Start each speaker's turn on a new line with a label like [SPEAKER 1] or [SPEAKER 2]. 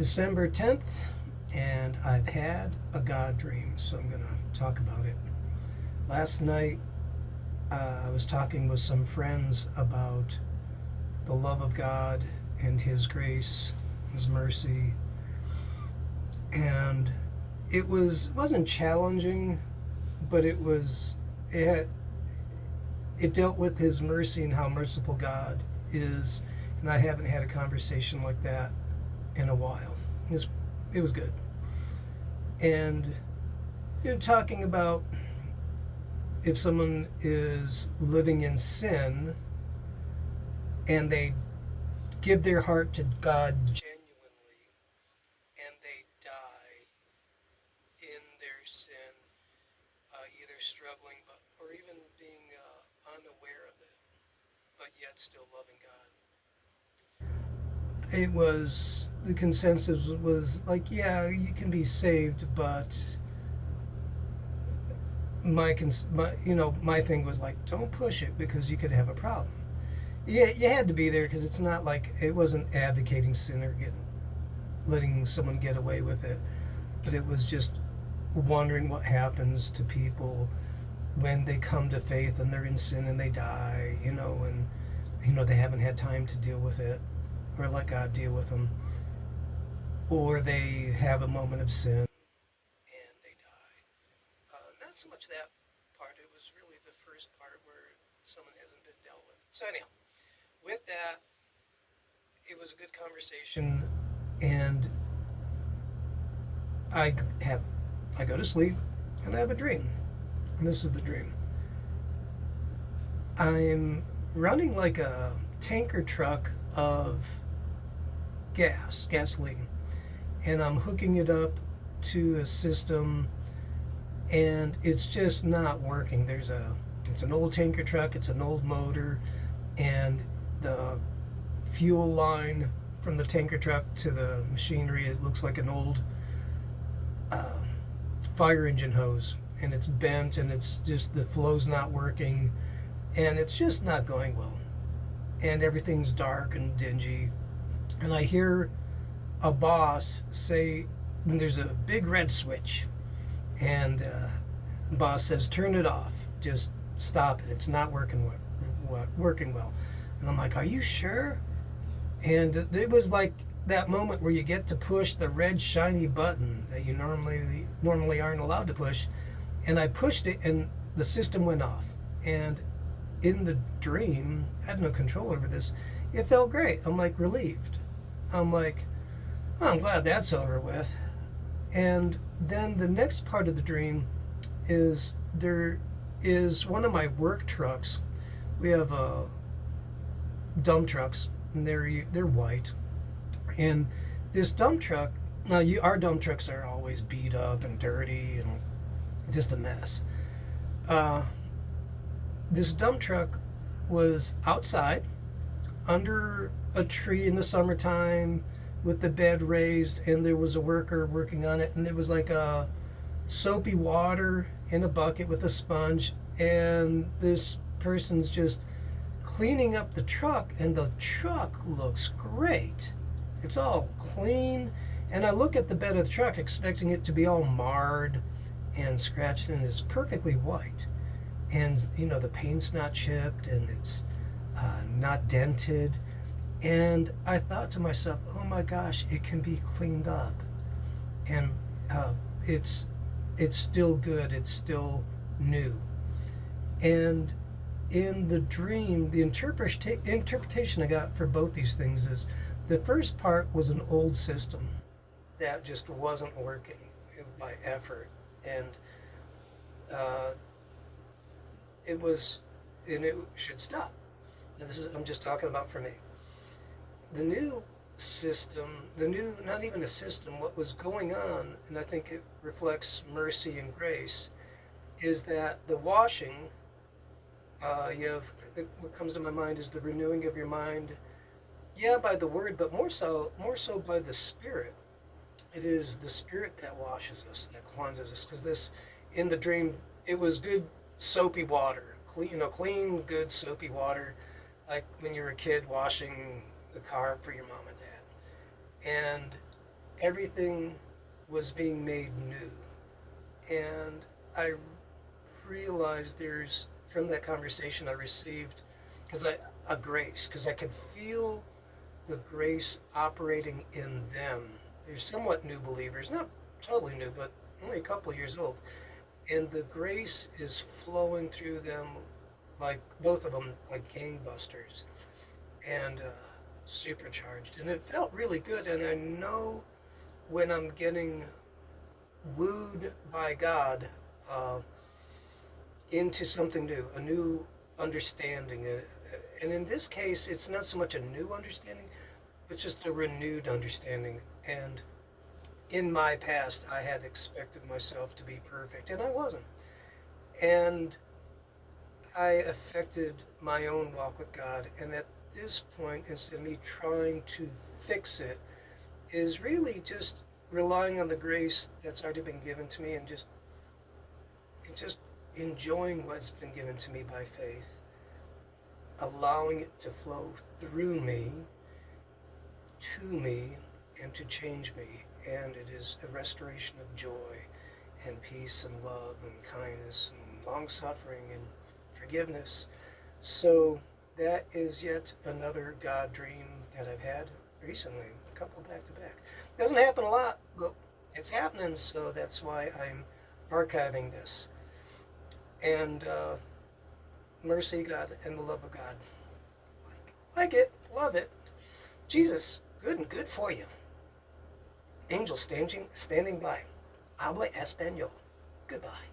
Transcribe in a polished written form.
[SPEAKER 1] December 10th, and I've had a God dream, so I'm going to talk about it. Last night, I was talking with some friends about the love of God and His grace, His mercy, and wasn't challenging, but it had, it dealt with His mercy and how merciful God is, and I haven't had a conversation like that in a while. It was good. And talking about if someone is living in sin and they give their heart to God genuinely and they die in their sin, either struggling or even being unaware of it, but yet still loving God. It was the consensus was like, yeah, you can be saved, but my thing was like, don't push it because you could have a problem. Yeah, you had to be there because it's not like it wasn't advocating sin or letting someone get away with it, but it was just wondering what happens to people when they come to faith and they're in sin and they die, and they haven't had time to deal with it or let God deal with them, or they have a moment of sin and they die. Not so much that part. It was really the first part where someone hasn't been dealt with. So anyhow, with that, it was a good conversation, and I have I go to sleep and I have a dream. And this is the dream. I'm running like a tanker truck of gasoline, and I'm hooking it up to a system, and it's just not working. It's an old tanker truck, it's an old motor, and the fuel line from the tanker truck to the machinery, it looks like an old uh, fire engine hose, and it's bent, and it's just the flow's not working, and it's just not going well, and everything's dark and dingy, and I hear a boss say, there's a big red switch, and the boss says, turn it off, just stop it, it's not working well. And I'm like, are you sure? And it was like that moment where you get to push the red shiny button that you normally aren't allowed to push, and I pushed it and the system went off. And in the dream, I had no control over this, it felt great. I'm like relieved. I'm like, oh, I'm glad that's over with. And then the next part of the dream is there is one of my work trucks. We have dump trucks, and they're white. And this dump truck, our dump trucks are always beat up and dirty and just a mess. Uh, this dump truck was outside under a tree in the summertime with the bed raised, and there was a worker working on it, and there was like a soapy water in a bucket with a sponge, and this person's just cleaning up the truck, and the truck looks great. It's all clean, and I look at the bed of the truck expecting it to be all marred and scratched, and it's perfectly white. And the paint's not chipped, and it's not dented. And I thought to myself, oh my gosh, it can be cleaned up, and it's still good, it's still new. And in the dream, the interpretation I got for both these things is the first part was an old system that just wasn't working by effort, and uh, it was, and it should stop. Now I'm just talking about for me. The new system, not even a system, what was going on, and I think it reflects mercy and grace, is that the washing, what comes to my mind is the renewing of your mind, yeah, by the word, but more so by the Spirit. It is the Spirit that washes us, that cleanses us, because in the dream, it was good soapy water, clean, good soapy water, like when you were a kid washing the car for your mom and dad. And everything was being made new. And I realized from that conversation I received, a grace, because I could feel the grace operating in them. They're somewhat new believers, not totally new, but only a couple years old. And the grace is flowing through them, like both of them, like gangbusters, and supercharged. And it felt really good. And I know when I'm getting wooed by God into something new, a new understanding. And in this case, it's not so much a new understanding, but just a renewed understanding. And in my past, I had expected myself to be perfect, and I wasn't. And I affected my own walk with God. And at this point, instead of me trying to fix it, is really just relying on the grace that's already been given to me, and just enjoying what's been given to me by faith, allowing it to flow through me, to me, and to change me. And it is a restoration of joy and peace and love and kindness and long suffering and forgiveness. So that is yet another God dream that I've had recently, a couple back to back. Doesn't happen a lot, but it's happening, so that's why I'm archiving this. And mercy, God, and the love of God. Like it, love it. Jesus, good and good for you. Angel standing by. Habla español. Goodbye.